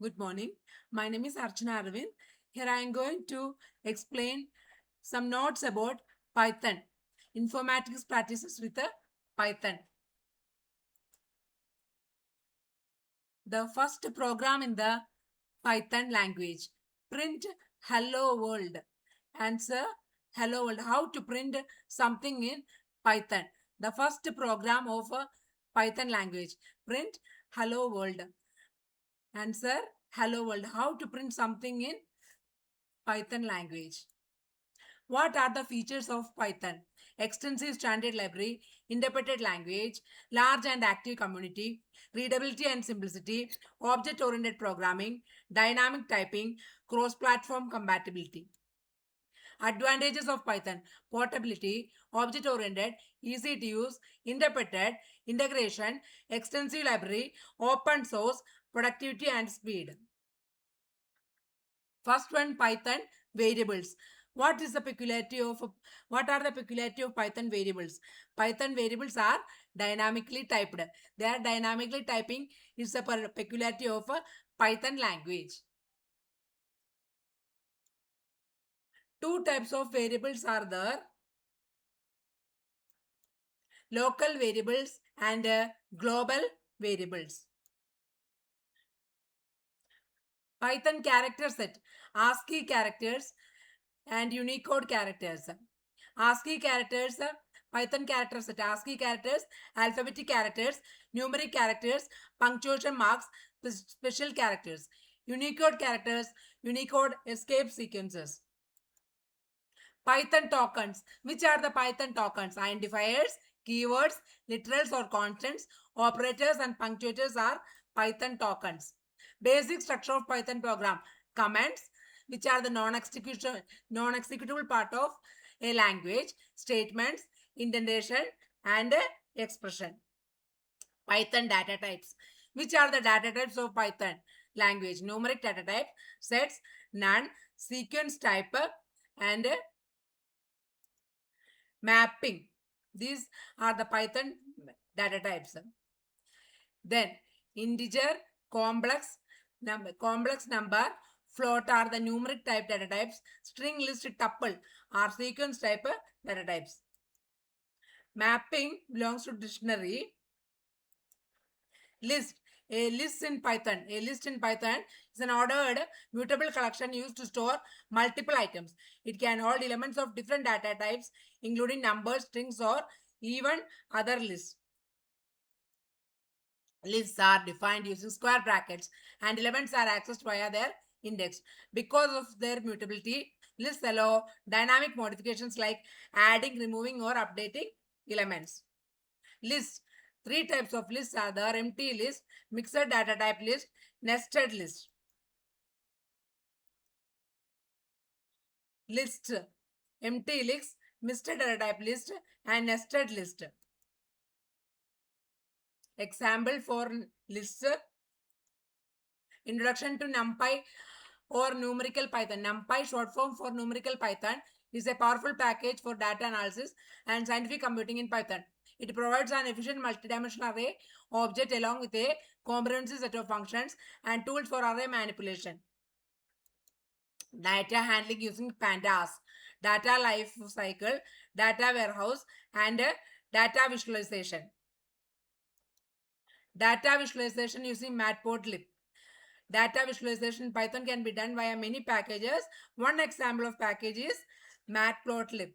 Good morning. My name is Archana Arvind. Here I am going to explain some notes about Python, informatics practices with Python. The first program in the Python language. Print hello world. Answer hello world. How to print something in Python. The first program of Python language. Print hello world. Answer hello world. How to print something in Python language. What are the features of Python? Extensive standard library, interpreted language, large and active community, readability and simplicity, object-oriented programming, dynamic typing, cross-platform compatibility. Advantages of Python: portability, object-oriented, easy to use, interpreted, integration, extensive library, open source, productivity and speed. First one, Python variables. What is the peculiarity of what are the peculiarity of Python variables? Python variables are dynamically typed. They are dynamically typing is a peculiarity of a Python language. Two types of variables are there: local variables and global variables. Python character set: ASCII characters and Unicode characters. ASCII characters, Python character set: ASCII characters, alphabetic characters, numeric characters, punctuation marks, special characters. Unicode characters, Unicode escape sequences. Python tokens. Which are the Python tokens? Identifiers, keywords, literals or constants, operators and punctuators are Python tokens. Basic structure of Python program: commands, which are the non-executable part of a language, statements, indentation, and expression. Python data types. Which are the data types of Python language? Numeric data type, sets, none, sequence type, and mapping. These are the Python data types. Then integer, complex number, float are the numeric type data types. String, list, tuple are sequence type data types. Mapping belongs to dictionary. List. A list in Python. A list in Python is an ordered mutable collection used to store multiple items. It can hold elements of different data types, including numbers, strings, or even other lists. Lists are defined using square brackets, and elements are accessed via their index. Because of their mutability, lists allow dynamic modifications like adding, removing, or updating elements. Lists. Three types of lists are there: empty list, mixed data type list, nested list. List. Empty list, mixed data type list, and nested list. Example for list: Introduction to NumPy or numerical Python. NumPy, short form for numerical Python, is a powerful package for data analysis and scientific computing in Python. It provides an efficient multidimensional array object along with a comprehensive set of functions and tools for array manipulation. Data handling using pandas, data life cycle, data warehouse, and data visualization. Data visualization using matplotlib. Data visualization in Python can be done via many packages. One example of package is matplotlib.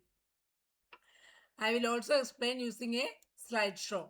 I will also explain using a slideshow.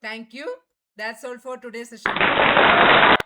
Thank you. That's all for today's session.